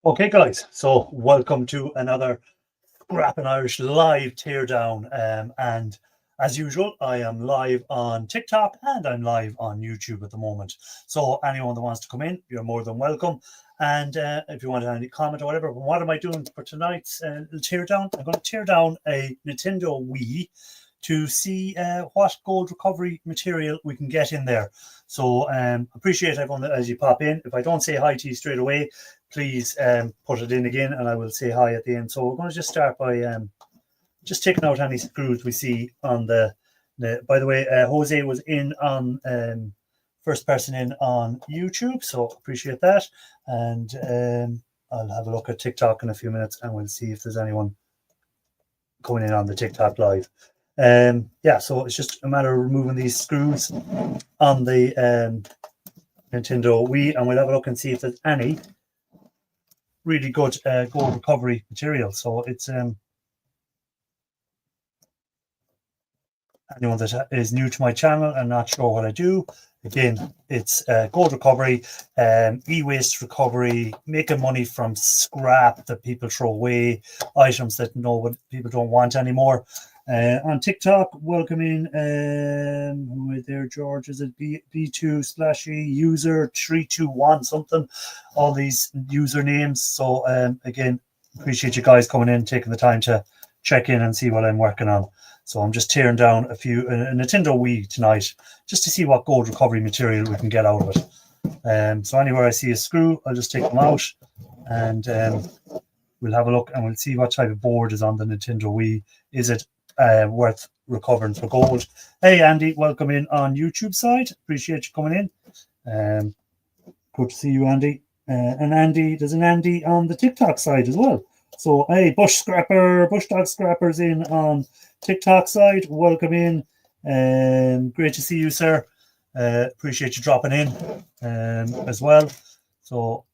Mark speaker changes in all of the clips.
Speaker 1: Okay, guys, so welcome to another Scrapping Irish live teardown. And as usual, I am live on TikTok and I'm live on YouTube at the moment. So anyone that wants to come in, you're more than welcome. And if you want any comment or whatever, what am I doing for tonight's teardown? I'm going to tear down a Nintendo Wii to see what gold recovery material we can get in there. So appreciate everyone as you pop in. If I don't say hi to you straight away, please put it in again and I will say hi at the end. So we're going to just start by just taking out any screws we see on the by the way, Jose was in on first person in on YouTube, so appreciate that. And I'll have a look at TikTok in a few minutes and we'll see if there's anyone coming in on the TikTok live. Yeah, so it's just a matter of removing these screws on the Nintendo Wii, and we'll have a look and see if there's any really good gold recovery material. So it's anyone that is new to my channel and not sure what I do, again, it's gold recovery, e-waste recovery, making money from scrap that people throw away, items that people don't want anymore. On TikTok, welcome in who is there, George? Is it B2 splashy user 321 something? All these usernames. So again, appreciate you guys coming in, taking the time to check in and see what I'm working on. So I'm just tearing down a Nintendo Wii tonight just to see what gold recovery material we can get out of it. So anywhere I see a screw, I'll just take them out and we'll have a look and we'll see what type of board is on the Nintendo Wii. Is it worth recovering for gold? Hey Andy, welcome in on YouTube side. Appreciate you coming in. Good to see you, Andy. And Andy, there's an Andy on the TikTok side as well. So hey, Bush Dog Scrappers in on TikTok side. Welcome in. Great to see you, sir. Appreciate you dropping in as well. So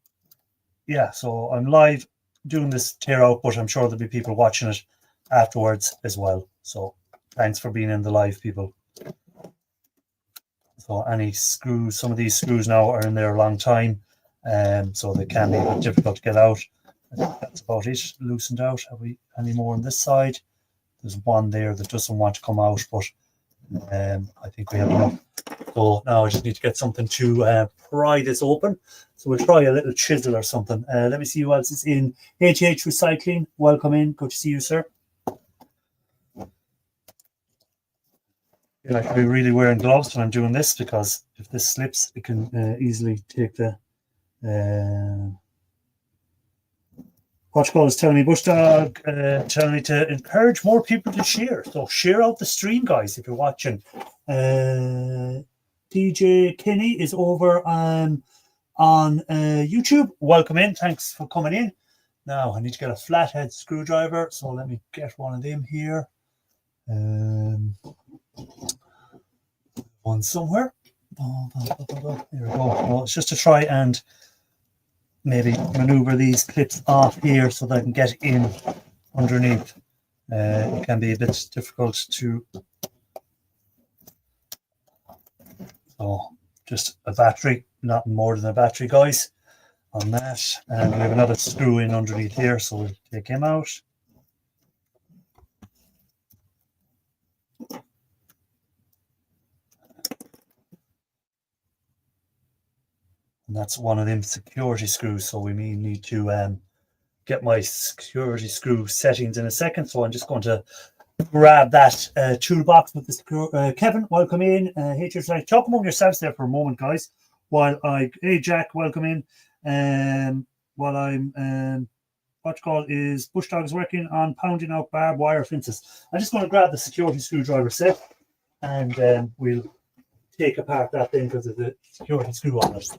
Speaker 1: yeah, so I'm live doing this tear out, but I'm sure there'll be people watching it afterwards as well. So thanks for being in the live, people. So any screws, some of these screws now are in there a long time, so they can be a bit difficult to get out. I think that's about it, loosened out. Have we any more on this side? There's one there that doesn't want to come out, but I think we have enough. So now I just need to get something to pry this open. So we'll try a little chisel or something. Let me see who else is in. HH Recycling, welcome in. Good to see you, sir. I should be really wearing gloves when I'm doing this, because if this slips, it can easily take the Portugal is telling me, Bush Dog, telling me to encourage more people to share. So share out the stream, guys, if you're watching. DJ Kenny is over on YouTube. Welcome in. Thanks for coming in. Now, I need to get a flathead screwdriver. So let me get one of them here. One somewhere. There we go. Well, it's just to try and maybe maneuver these clips off here so that I can get in underneath. It can be a bit difficult to. So just a battery, not more than a battery, guys, on that. And we have another screw in underneath here, so we'll take him out. And that's one of them security screws, so we may need to get my security screw settings in a second. So I'm just going to grab that toolbox with the screw. Kevin, welcome in. Talk among yourselves there for a moment, guys. Hey Jack, welcome in. While I'm what you call is Bush Dog's working on pounding out barbed wire fences. I'm just going to grab the security screwdriver set, and we'll take apart that thing because of the security screw on it.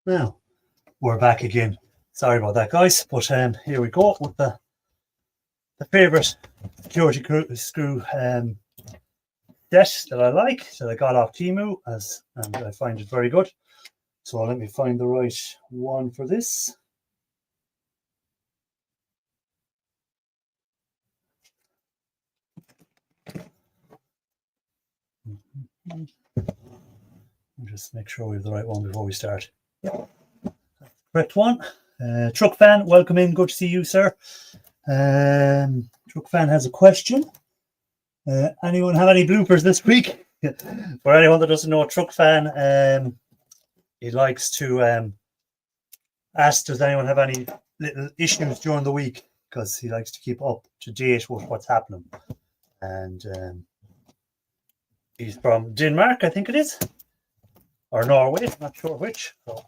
Speaker 1: Now we're back again. Sorry about that, guys, but here we go with the favorite security screw set that I like, that I got off Temu, and I find it very good. So let me find the right one for this. Just make sure we have the right one before we start. Yeah, correct one. Truck Fan, welcome in. Good to see you, sir. Truck Fan has a question. Anyone have any bloopers this week? For anyone that doesn't know, Truck Fan, he likes to ask, does anyone have any little issues during the week? Because he likes to keep up to date with what's happening. And he's from Denmark, I think it is, or Norway, not sure which. So,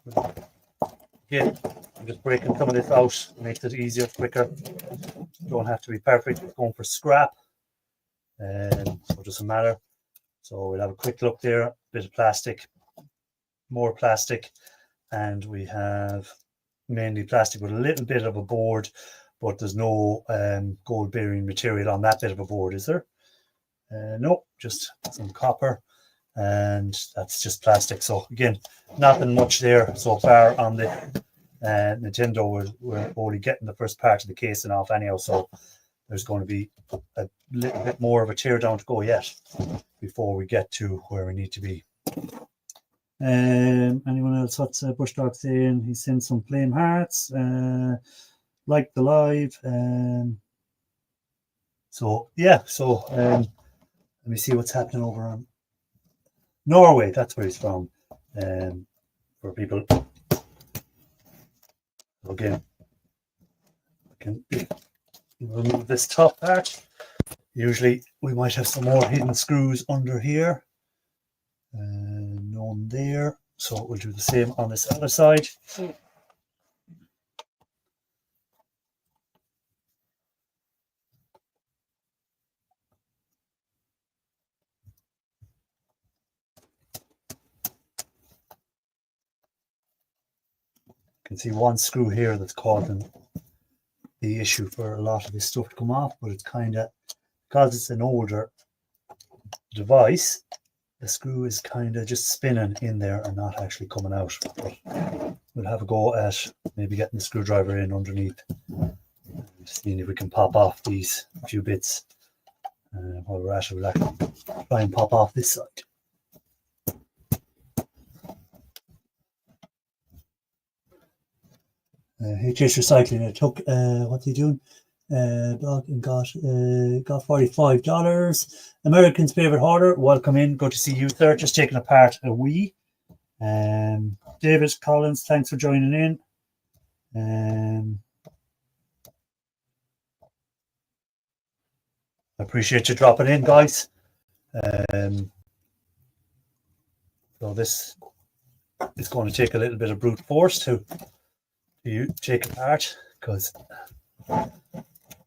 Speaker 1: again, I'm just breaking some of this out, makes it easier, quicker. Don't have to be perfect. It's going for scrap, so it doesn't matter. So we'll have a quick look there. Bit of plastic, more plastic, and we have mainly plastic with a little bit of a board, but there's no gold bearing material on that bit of a board, is there? No, just some copper, and that's just plastic. So again, nothing much there so far on the Nintendo. We're only getting the first part of the casing off anyhow, so there's going to be a little bit more of a tear down to go yet before we get to where we need to be. Anyone else? What's Bush Dog saying? He sent some flame hearts, like the live. So yeah, so let me see what's happening over on Norway. That's where he's from. For people, again, I can remove this top part. Usually we might have some more hidden screws under here. None there. So we'll do the same on this other side. Can see one screw here that's causing the issue for a lot of this stuff to come off, but it's kind of, because it's an older device, the screw is kind of just spinning in there and not actually coming out. But we'll have a go at maybe getting the screwdriver in underneath, seeing if we can pop off these few bits. While we're at it, we'll actually try and pop off this side. HS Recycling, I took, what's he doing? Blog and got $45. American's favorite hoarder, welcome in. Good to see you, sir. Just taking apart a Wii. David Collins, thanks for joining in. I appreciate you dropping in, guys. So this is going to take a little bit of brute force to take apart, because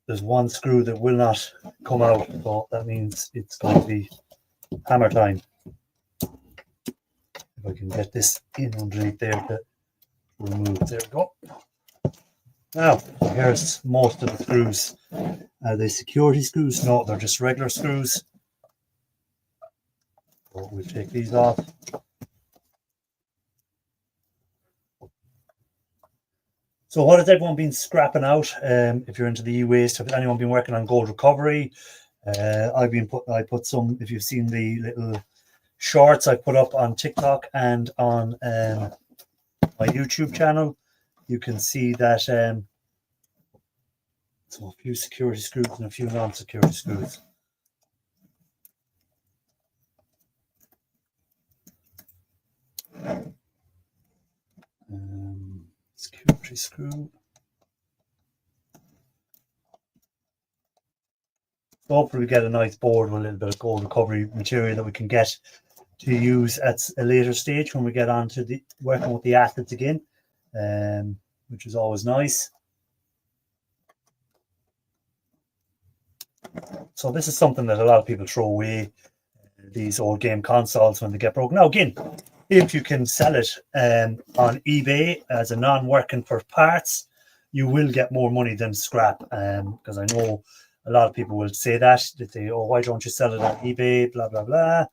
Speaker 1: there's one screw that will not come out, so that means it's going to be hammer time. If I can get this in underneath there to remove, there we go. Now, here's most of the screws. Are they security screws? No, they're just regular screws. So we'll take these off. So what has everyone been scrapping out? If you're into the e-waste, have anyone been working on gold recovery? I put some, if you've seen the little shorts I put up on TikTok and on my YouTube channel, you can see that so a few security screws and a few non-security screws. Security screw. So hopefully we get a nice board with a little bit of gold recovery material that we can get to use at a later stage when we get on to the working with the acids again, which is always nice. So this is something that a lot of people throw away, these old game consoles when they get broken. Now again, if you can sell it on eBay as a non-working for parts, you will get more money than scrap. Because I know a lot of people will say that they, oh, why don't you sell it on eBay? Blah blah blah.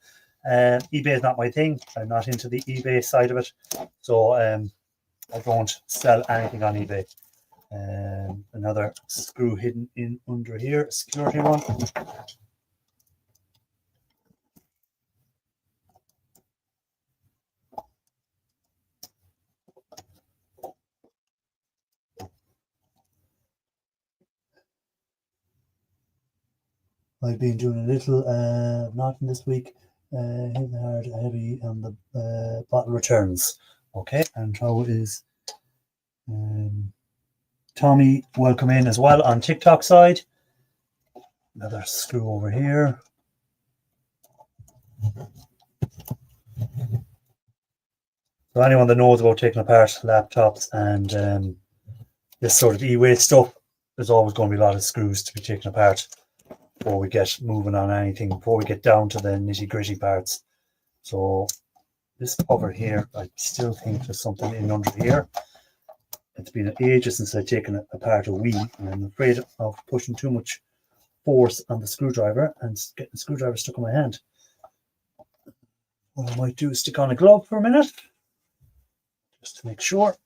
Speaker 1: eBay is not my thing. I'm not into the eBay side of it, so I don't sell anything on eBay. Another screw hidden in under here, a security one. I've been doing a little, not in this week, hitting hard, heavy on the bottle returns. Okay, and how is Tommy? Welcome in as well on TikTok side. Another screw over here. So anyone that knows about taking apart laptops and this sort of e-waste stuff, there's always going to be a lot of screws to be taken apart before we get moving on anything, before we get down to the nitty-gritty parts. So this cover here, I still think there's something in under here. It's been ages since I've taken apart a Wii, and I'm afraid of pushing too much force on the screwdriver and getting the screwdriver stuck in my hand. What I might do is stick on a glove for a minute, just to make sure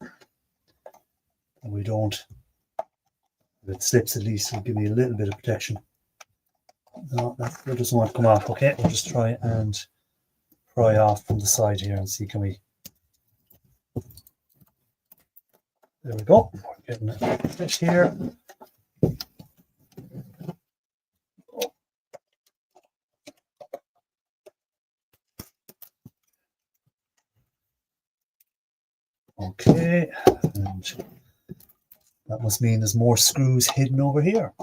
Speaker 1: we don't, if it slips at least, it'll give me a little bit of protection. No, that doesn't want to come off. Okay, we'll just try and pry off from the side here and see, can we, there we go, we're getting a fit here. Okay, and that must mean there's more screws hidden over here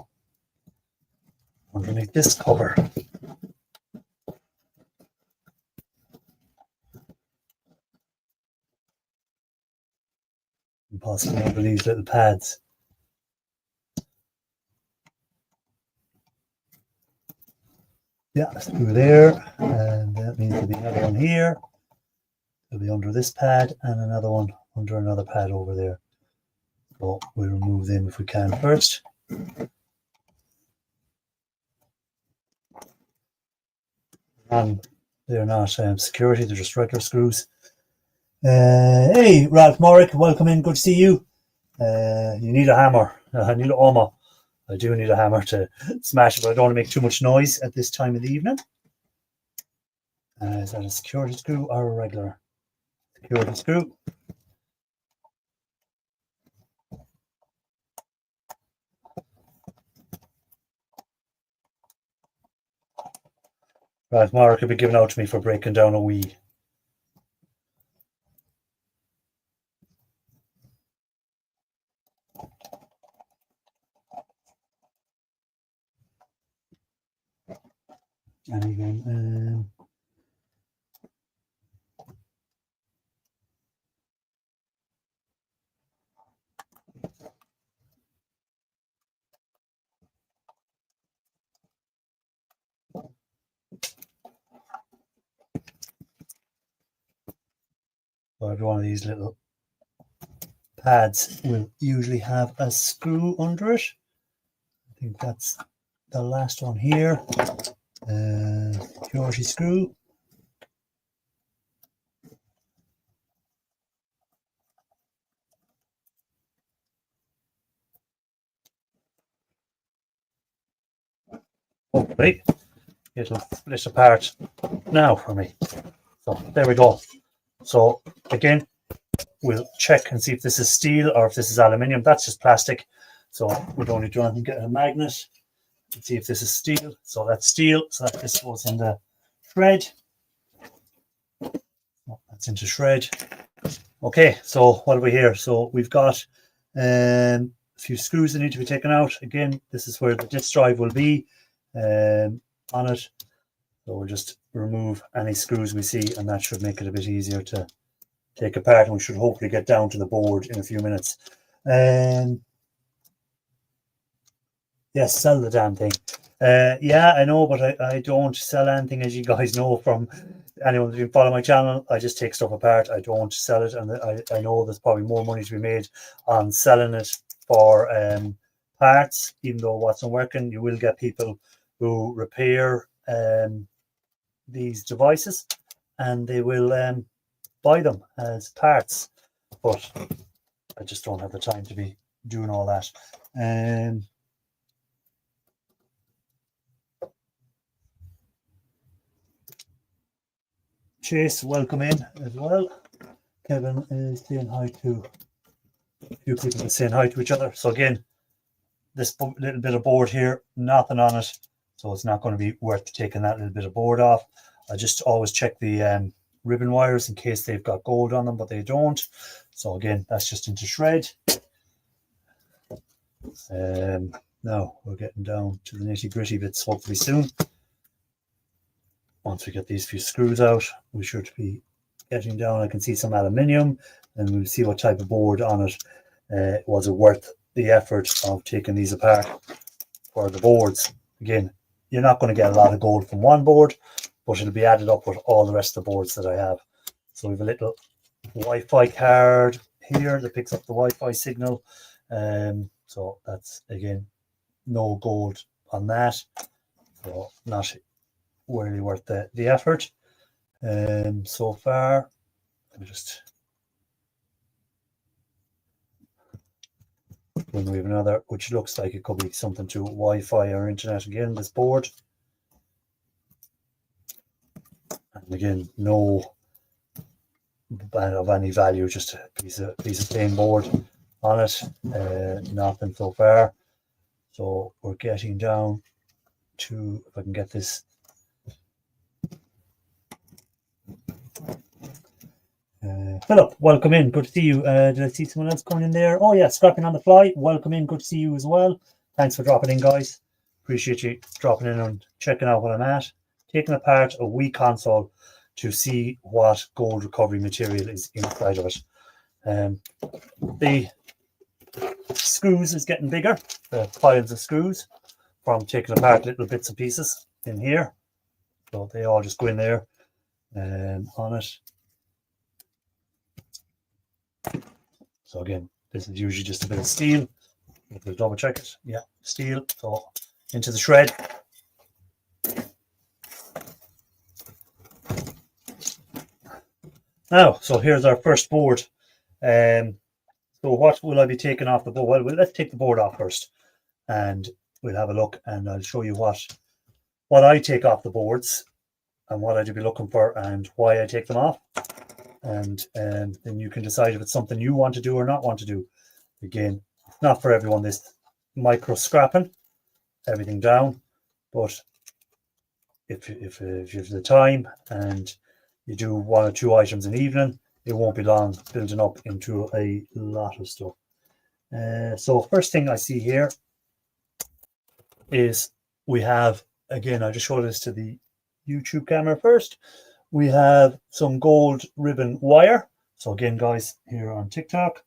Speaker 1: underneath this cover. And possibly under these little pads. Yeah, screw there, and that means there'll be another one here. It'll be under this pad and another one under another pad over there. So we'll remove them if we can first. And they're not security, they're just regular screws. Hey, Ralph Morrick, welcome in, good to see you. You need a hammer. I need a hammer. I do need a hammer to smash it, but I don't want to make too much noise at this time of the evening. Is that a security screw or a regular security screw? Right, Mark could be given out to me for breaking down a Wii. And again, every one of these little pads will usually have a screw under it. I think that's the last one here. Security screw. Hopefully it'll split apart now for me. So there we go. So again, we'll check and see if this is steel or if this is aluminium. That's just plastic, so we don't need to do anything. Get a magnet and see if this is steel. So that's steel, so that this goes in the shred. Oh, that's into shred. Okay, so what have we here? So we've got a few screws that need to be taken out. Again, this is where the disk drive will be on it. So we'll just remove any screws we see, and that should make it a bit easier to take apart, and we should hopefully get down to the board in a few minutes. Yes, sell the damn thing. Yeah, I know, but I don't sell anything, as you guys know from anyone who's been following my channel, I just take stuff apart. I don't sell it, and I know there's probably more money to be made on selling it for parts. Even though what's not working, you will get people who repair these devices, and they will buy them as parts. But I just don't have the time to be doing all that. Chase, welcome in as well. Kevin is saying hi to a few people saying hi to each other. So again, this little bit of board here, nothing on it, so it's not going to be worth taking that little bit of board off. I just always check the ribbon wires in case they've got gold on them, but they don't. So again, that's just into shred. Now we're getting down to the nitty-gritty bits hopefully soon. Once we get these few screws out, we should be getting down. I can see some aluminium, and we'll see what type of board on it. Was it worth the effort of taking these apart for the boards? Again, you're not going to get a lot of gold from one board, but it'll be added up with all the rest of the boards that I have. So we have a little Wi-Fi card here that picks up the Wi-Fi signal. So that's, again, no gold on that. So not really worth the effort. So far, let me just, when we have another, which looks like it could be something to Wi-Fi or internet again, this board. And again, no of any value, just a piece of plain board on it. Nothing so far. So we're getting down to, if I can get this. Philip, welcome in. Good to see you. Did I see someone else coming in there? Oh yeah, Scrapping on the Fly. Welcome in. Good to see you as well. Thanks for dropping in, guys. Appreciate you dropping in and checking out what I'm at. Taking apart a Wii console to see what gold recovery material is inside of it. The screws is getting bigger. The piles of screws from taking apart little bits and pieces in here. So they all just go in there on it. So again, this is usually just a bit of steel. We'll double check it. Yeah, steel. So into the shred. Now, so here's our first board. So what will I be taking off the board? Well, let's take the board off first, and we'll have a look, and I'll show you what I take off the boards and what I'd be looking for and why I take them off. And then you can decide if it's something you want to do or not want to do. Again, not for everyone, this micro scrapping everything down, but if you have the time and you do one or two items in the evening, it won't be long building up into a lot of stuff. So first thing I see here is we have, again, I'll just show this to the YouTube camera first. We have some gold ribbon wire. So again, guys, here on TikTok,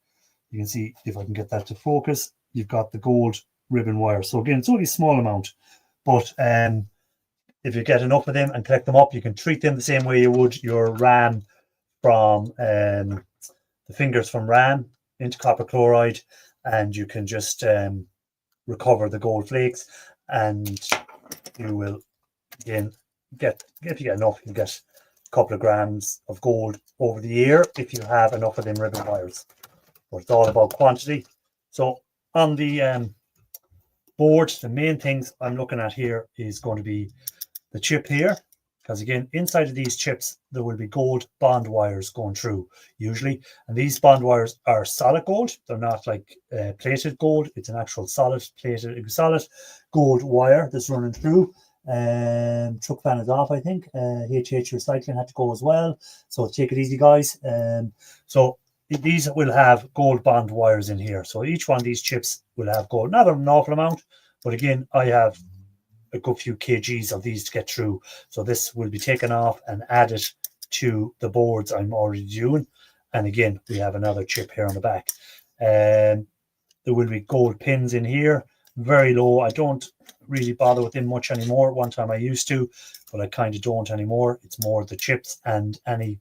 Speaker 1: you can see, if I can get that to focus, you've got the gold ribbon wire. So again, it's only a small amount, but if you get enough of them and collect them up, you can treat them the same way you would your RAM from the fingers from RAM into copper chloride, and you can just recover the gold flakes, and you will, again, if you get enough, you get couple of grams of gold over the year if you have enough of them ribbon wires. But it's all about quantity. So on the board, the main things I'm looking at here is going to be the chip here, because again, inside of these chips there will be gold bond wires going through usually, and these bond wires are solid gold. They're not like plated gold. It's an actual solid gold wire that's running through. Truck fan is off, I think. HH Recycling had to go as well, so take it easy, guys. So these will have gold bond wires in here, so each one of these chips will have gold. Not an awful amount, but again, I have a good few kgs of these to get through, so this will be taken off and added to the boards I'm already doing. And again, we have another chip here on the back. There will be gold pins in here, very low. I don't really bother with them much anymore. One time I used to, but I kind of don't anymore. It's more the chips and any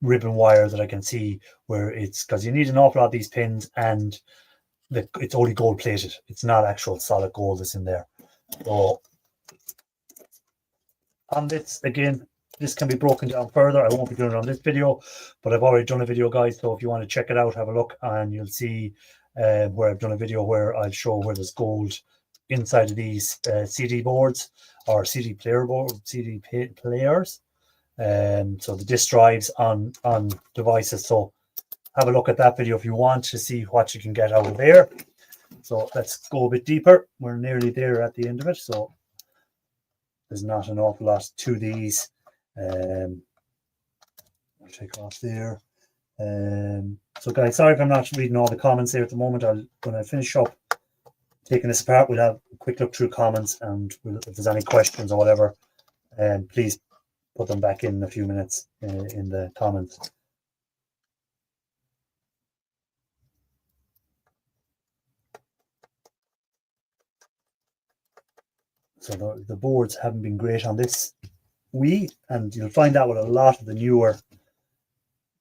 Speaker 1: ribbon wire that I can see where it's, because you need an awful lot of these pins, and it's only gold plated. It's not actual solid gold that's in there. So on this, again, this can be broken down further. I won't be doing it on this video, but I've already done a video, guys. So if you want to check it out, have a look, and you'll see where I've done a video where I'll show where there's gold inside of these CD boards or CD players. So the disk drives on devices. So have a look at that video if you want to see what you can get out of there. So let's go a bit deeper. We're nearly there at the end of it. So there's not an awful lot to these. I'll take off there. So guys, sorry if I'm not reading all the comments there at the moment. When I finish up taking this apart, we'll have a quick look through comments, and if there's any questions or whatever, please put them back in a few minutes in the comments. So the boards haven't been great on this Wii, and you'll find out with a lot of the newer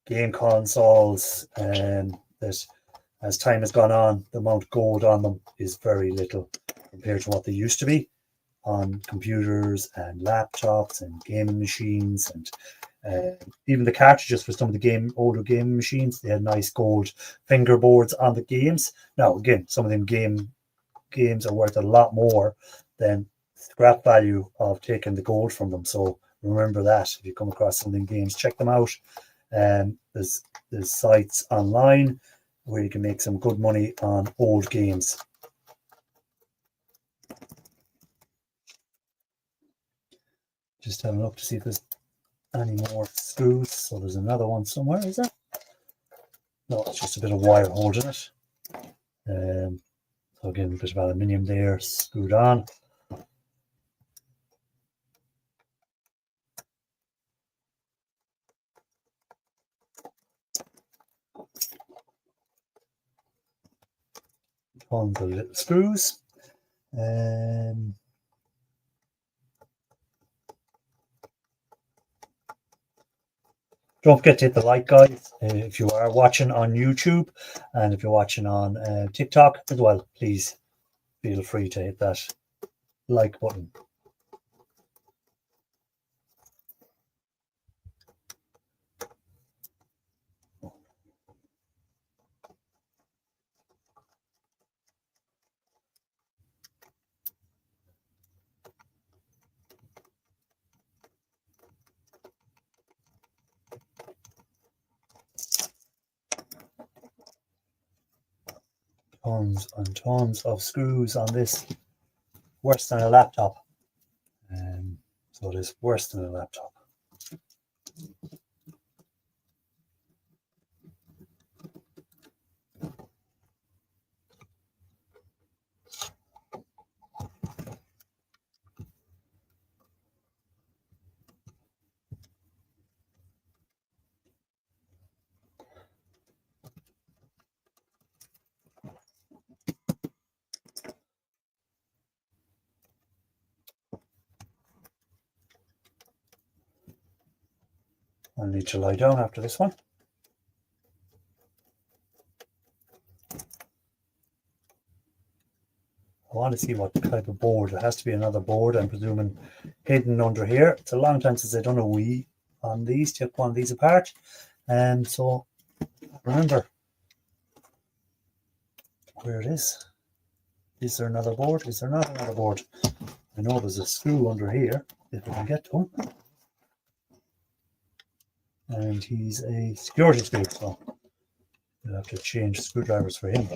Speaker 1: game consoles that as time has gone on, the amount of gold on them is very little compared to what they used to be on computers and laptops and gaming machines, and even the cartridges for some of the older gaming machines, they had nice gold fingerboards on the games. Now again, some of them games are worth a lot more than scrap value of taking the gold from them. So remember that if you come across some of them games, check them out. There's sites online where you can make some good money on old games. Just have a look to see if there's any more screws. So there's another one somewhere, is there? No, it's just a bit of wire holding it. So again, a bit of aluminium there screwed on. Tons of little screws. Don't forget to hit the like, guys, if you are watching on YouTube, and if you're watching on TikTok as well, please feel free to hit that like button. Tons and tons of screws on this. Worse than a laptop. So it is worse than a laptop. I'll need to lie down after this one. I want to see what type of board. It has to be another board, I'm presuming, hidden under here. It's a long time since I've done a Wii on these, took one of these apart. And so remember where it is. Is there another board? Is there not another board? I know there's a screw under here, if we can get to him. And he's a security screw, so we'll have to change screwdrivers for him.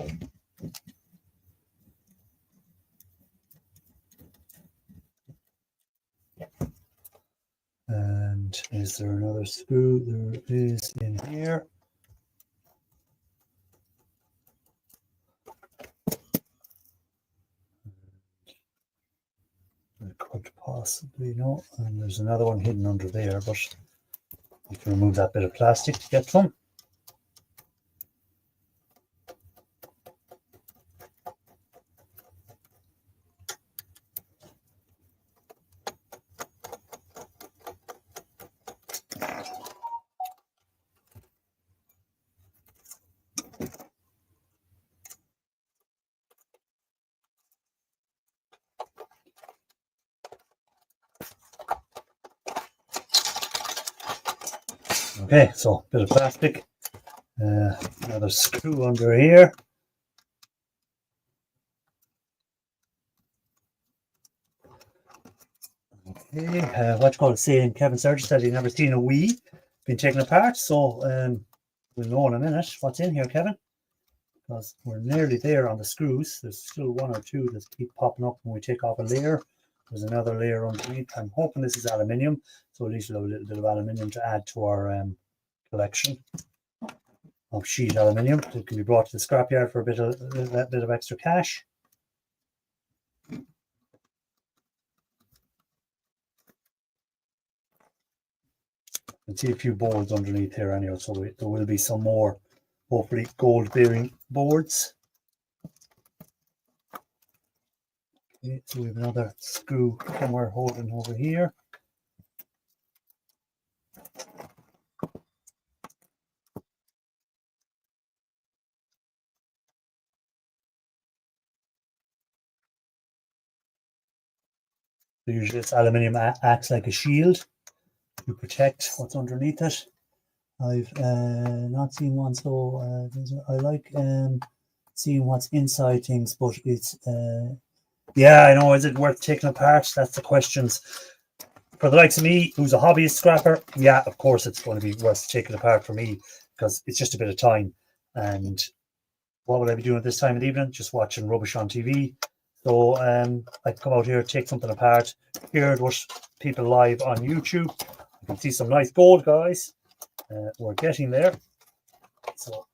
Speaker 1: And is there another screw? There is in here. It could possibly, no. And there's another one hidden under there, but you can remove that bit of plastic to get from. Okay, so bit of plastic, another screw under here. Okay, what you call it, saying Kevin Sturgis said he'd never seen a Wii been taken apart, so we'll know in a minute what's in here, Kevin, because we're nearly there on the screws. There's still one or two that keep popping up when we take off a layer. There's another layer underneath. I'm hoping this is aluminium, so at least we'll have a little bit of aluminium to add to our collection of sheet aluminium. It can be brought to the scrapyard for a bit of extra cash. You can see a few boards underneath here anyway, so there will be some more, hopefully, gold bearing boards. Okay, so we have another screw somewhere holding over here. So usually this aluminium acts like a shield to protect what's underneath it. I've not seen one, so I like seeing what's inside things, but it's yeah, I know, is it worth taking apart? That's the questions. For the likes of me, who's a hobbyist scrapper, yeah, of course it's going to be worth taking apart for me, because it's just a bit of time. And what would I be doing at this time of the evening? Just watching rubbish on TV. So I'd come out here, take something apart, hear what people live on YouTube. You can see some nice gold, guys. We're getting there. So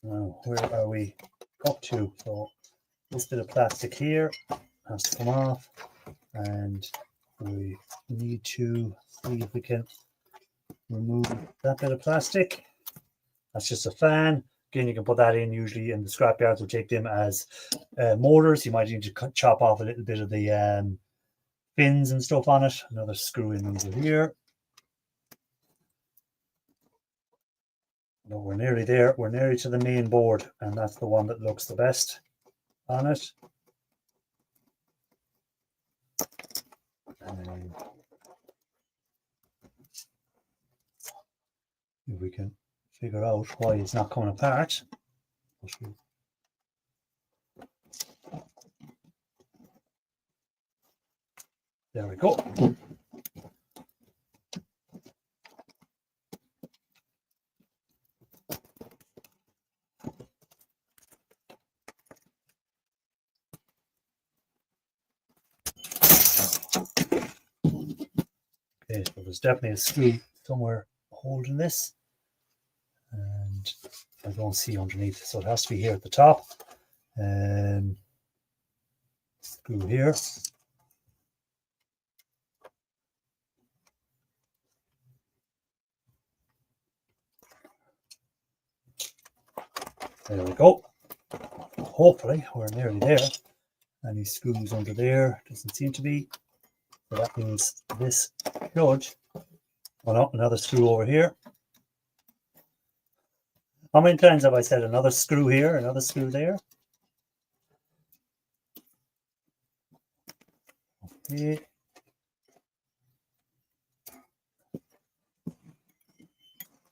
Speaker 1: now, where are we up to? So this bit of plastic here has to come off, and we need to see if we can remove that bit of plastic. That's just a fan. Again, you can put that in. Usually in the scrapyards, we'll take them as motors. You might need to chop off a little bit of the fins and stuff on it. Another screw in under here. No, we're nearly there. We're nearly to the main board, and that's the one that looks the best on it. If we can figure out why it's not coming apart. There we go. Okay, so there's definitely a screw somewhere holding this, and I don't see underneath, so it has to be here at the top. Screw here. There we go. Hopefully we're nearly there. Any screws under there? Doesn't seem to be. So that means this should. Oh no, another screw over here. How many times have I said another screw here, another screw there? Okay.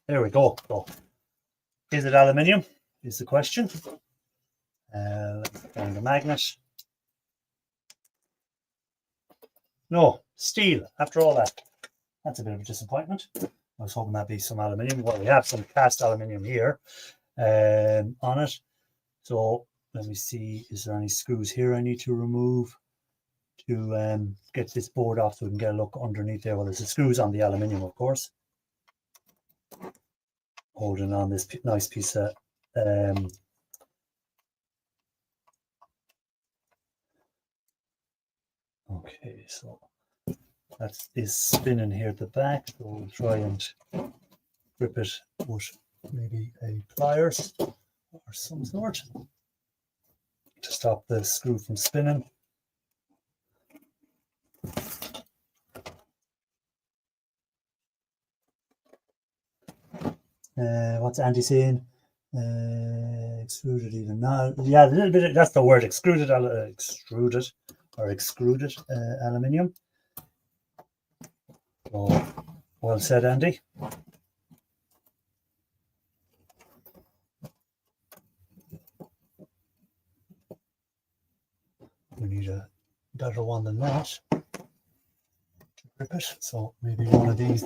Speaker 1: There we go. So, is it aluminium? Is the question. Let's find the magnet. No, steel. After all that, that's a bit of a disappointment. I was hoping that'd be some aluminium. Well, we have some cast aluminium here on it. So let me see. Is there any screws here I need to remove to get this board off so we can get a look underneath there? Well, there's the screws on the aluminium, of course, holding on this nice piece of okay, so that is spinning here at the back, so we'll try and grip it with maybe a pliers or some sort to stop the screw from spinning. What's Andy saying? Extruded even now. Yeah, a little bit. That's the word. Extruded aluminium. So Well said, Andy. We need a better one than that to grip it. So maybe one of these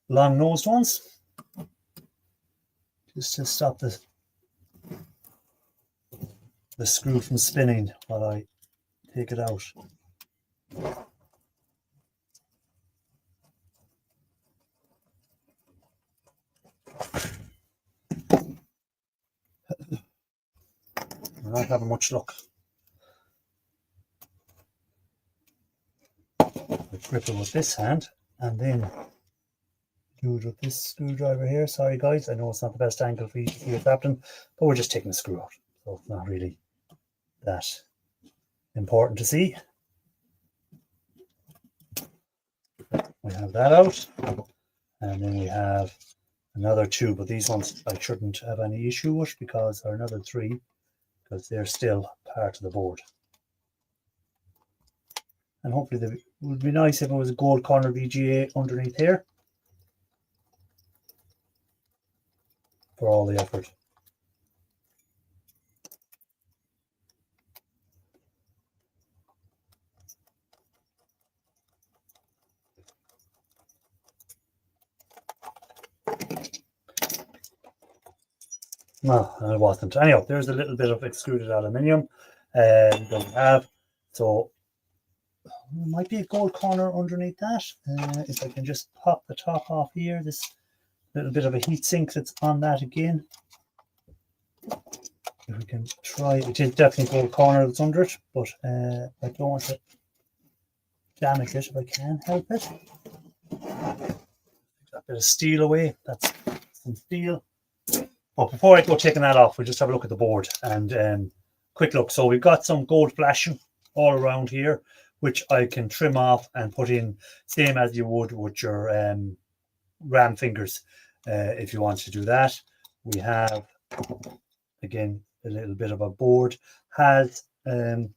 Speaker 1: long-nosed ones, just to stop the screw from spinning while I take it out. We're not having much luck. I grip it with this hand and then do it with this screwdriver here. Sorry guys, I know it's not the best angle for you to see what's happening, but we're just taking the screw out, so it's not really that important to see. We have that out, and then we have another two, but these ones I shouldn't have any issue with because are another three, because they're still part of the board. And hopefully it would be nice if it was a gold corner VGA underneath here for all the effort. No, it wasn't. Anyhow, there's a little bit of extruded aluminium that we have. So there might be a gold corner underneath that. If I can just pop the top off here, this little bit of a heat sink that's on that again. If we can try, it is definitely gold corner that's under it, but I don't want to damage it if I can help it. Take that bit of steel away. That's some steel. But before I go taking that off, we'll just have a look at the board and quick look. So we've got some gold flashing all around here, which I can trim off and put in, same as you would with your ram fingers, if you want to do that. We have, again, a little bit of a board, has some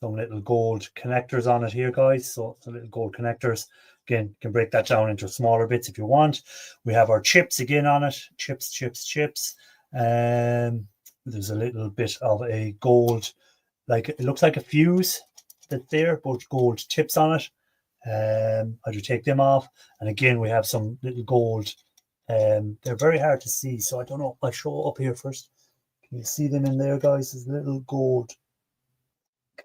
Speaker 1: little gold connectors on it here, guys. So the little gold connectors. Again, you can break that down into smaller bits if you want. We have our chips again on it. Chips. There's a little bit of a gold, like it looks like a fuse that's there, but gold tips on it. I do take them off. And again, we have some little gold. They're very hard to see, so I don't know. I'll show up here first. Can you see them in there, guys? There's little gold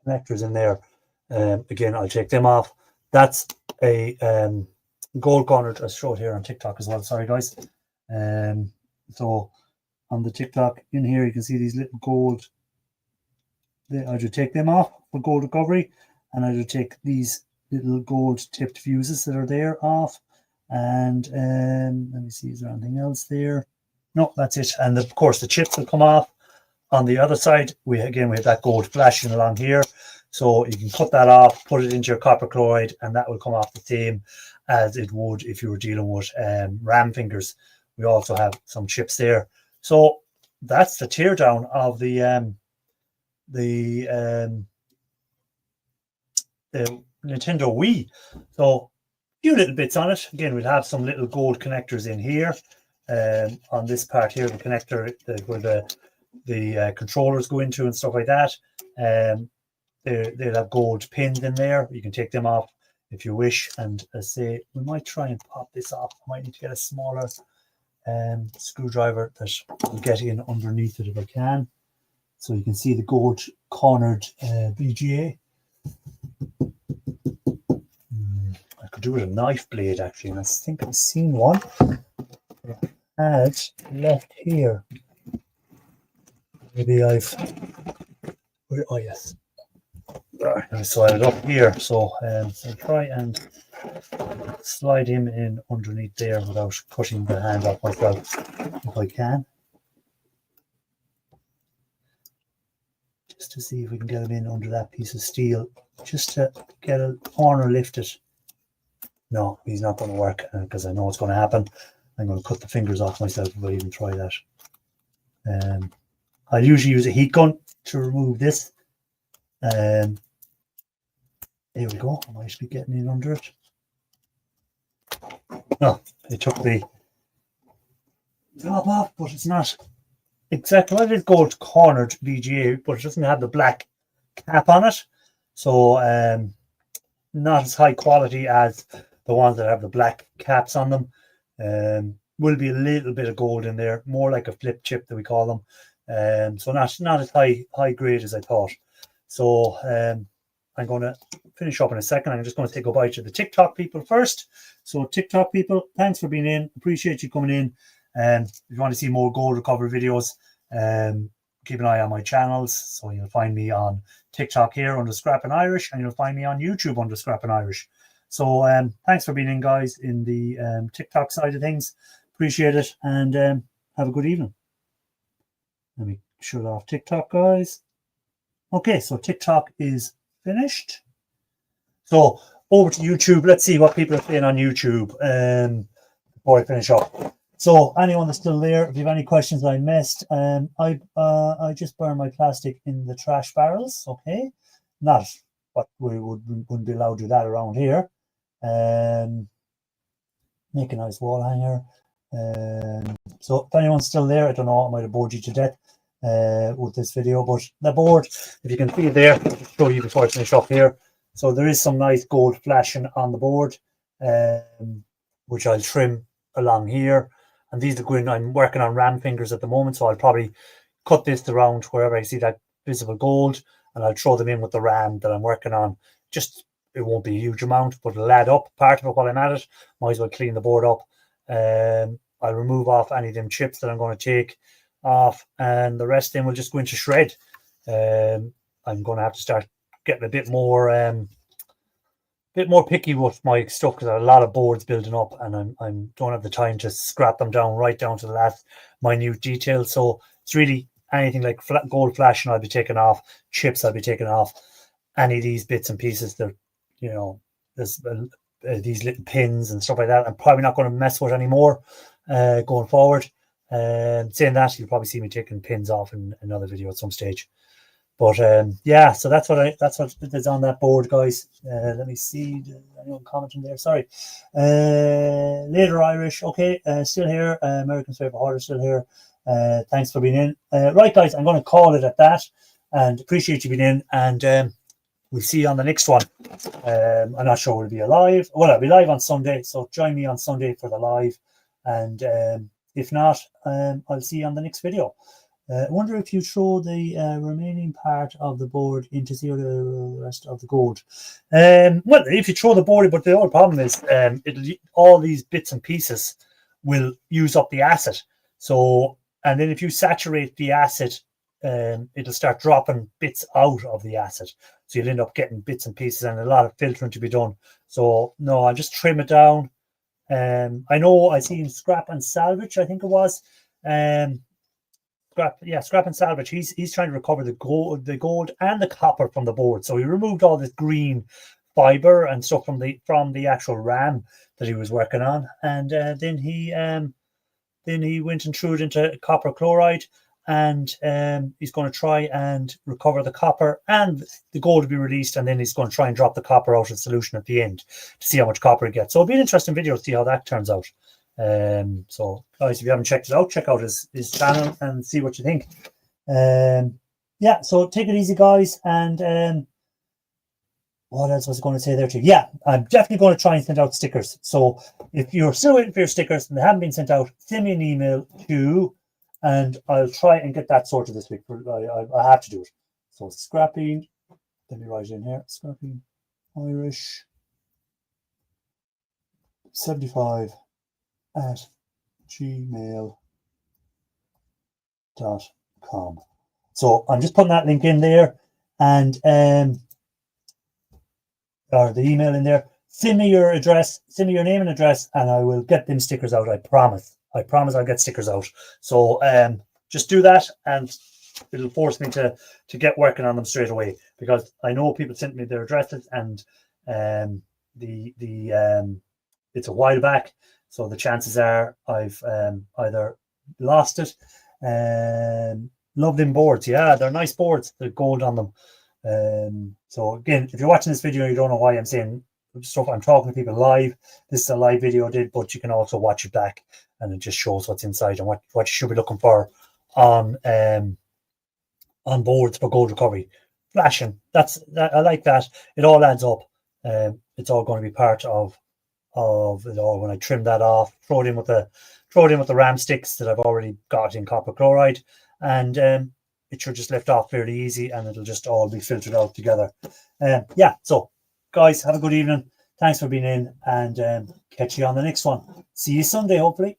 Speaker 1: connectors in there. Again, I'll take them off. That's a gold corner. I show it here on TikTok as well. Sorry, guys. So on the TikTok in here, you can see these little gold. I do take them off for gold recovery, and I do take these little gold tipped fuses that are there off. And let me see, is there anything else there? No, that's it. And of course, the chips will come off. On the other side, we have that gold flashing along here. So you can cut that off, put it into your copper chloride, and that will come off the same as it would if you were dealing with ram fingers. We also have some chips there. So that's the teardown of the Nintendo Wii. So a few little bits on it. Again, we'll have some little gold connectors in here. On this part here, the connector where the controllers go into and stuff like that. They'll have gold pins in there. You can take them off if you wish. And say we might try and pop this off. I might need to get a smaller screwdriver that will get in underneath it if I can. So you can see the gold cornered VGA. I could do with a knife blade actually, and I think I've seen one. Had left here. Maybe oh yes. I slide it up here, so I'll try and slide him in underneath there without cutting the hand off myself if I can. Just to see if we can get him in under that piece of steel, just to get a corner lifted. No, he's not going to work because I know what's going to happen. I'm going to cut the fingers off myself if I even try that. I usually use a heat gun to remove this. There we go. I might be getting in under it. No, it took the top off, but it's not exactly. Well, it is gold cornered VGA, but it doesn't have the black cap on it. So not as high quality as the ones that have the black caps on them. Will be a little bit of gold in there, more like a flip chip that we call them. So not as high grade as I thought. So I'm going to finish up in a second. I'm just going to take a bite to the TikTok people first. So TikTok people, thanks for being in. Appreciate you coming in. If you want to see more gold recovery videos, keep an eye on my channels. So you'll find me on TikTok here under Scrappin' Irish, and you'll find me on YouTube under Scrappin' Irish. So thanks for being in, guys, in the TikTok side of things. Appreciate it, and have a good evening. Let me shut off TikTok, guys. Okay, so TikTok is finished. So over to YouTube. Let's see what people are saying on YouTube before I finish up. So anyone that's still there, if you have any questions I missed, I just burn my plastic in the trash barrels. Okay, not what we wouldn't be allowed to do that around here. Make a nice wall hanger. So if anyone's still there, I don't know, I might have bored you to death with this video, but the board, if you can see it there, I'll show you before I finish up here. So there is some nice gold flashing on the board, which I'll trim along here. And these are going, I'm working on ram fingers at the moment, so I'll probably cut this around wherever I see that visible gold, and I'll throw them in with the ram that I'm working on. Just, it won't be a huge amount, but it'll add up part of it while I'm at it. Might as well clean the board up. I'll remove off any of them chips that I'm going to take off, and the rest then will just go into shred. I'm going to have to start getting a bit more picky with my stuff, because I have a lot of boards building up, and I don't have the time to scrap them down right down to the last minute detail. So it's really anything like gold flashing I'll be taking off, chips I'll be taking off, any of these bits and pieces that, you know, there's these little pins and stuff like that, I'm probably not going to mess with anymore going forward. Saying that, you'll probably see me taking pins off in another video at some stage. But yeah, so that's what is on that board, guys. Let me see. Anyone commenting there? Sorry. Later Irish, okay, still here. American's favorite hoarder, still here. Thanks for being in. Right, guys, I'm going to call it at that, and appreciate you being in. And we'll see you on the next one. I'm not sure we'll be live. Well, I'll be live on Sunday, so join me on Sunday for the live. And if not, I'll see you on the next video. I wonder if you throw the remaining part of the board into the rest of the gold. Well, if you throw the board, but the only problem is all these bits and pieces will use up the acid. So, and then if you saturate the acid, it'll start dropping bits out of the acid. So you'll end up getting bits and pieces and a lot of filtering to be done. So no, I'll just trim it down. I know I seen Scrap and Salvage, I think it was. Scrap and Salvage. He's trying to recover the gold and the copper from the board. So he removed all this green fiber and stuff from the actual RAM that he was working on, and then he went and threw it into copper chloride, and he's going to try and recover the copper, and the gold will be released, and then he's going to try and drop the copper out of the solution at the end to see how much copper he gets. So it'll be an interesting video to see how that turns out. So guys, if you haven't checked it out, check out his channel and see what you think. Yeah, so take it easy, guys. And what else was I going to say there too? Yeah, I'm definitely going to try and send out stickers. So if you're still waiting for your stickers and they haven't been sent out, send me an email too, and I'll try and get that sorted this week. I have to do it. So Scrappy, let me write it in here. Scrappy Irish 75 at gmail.com. So I'm just putting that link in there, and or the email in there. Send me your address, send me your name and address, and I will get them stickers out. I promise I'll get stickers out. So just do that, and it'll force me to get working on them straight away, because I know people sent me their addresses, and it's a while back. So the chances are I've either lost it. Love them boards. Yeah, they're nice boards. They're gold on them. So again, if you're watching this video and you don't know why I'm saying stuff. I'm talking to people live. This is a live video I did, but you can also watch it back, and it just shows what's inside and what you should be looking for on boards for gold recovery. Flashing. I like that. It all adds up. It's all going to be part of it all. When I trim that off, throw it in with the ram sticks that I've already got in copper chloride, and it should just lift off fairly easy, and it'll just all be filtered out together. Yeah, so guys, have a good evening. Thanks for being in, and catch you on the next one. See you Sunday, hopefully.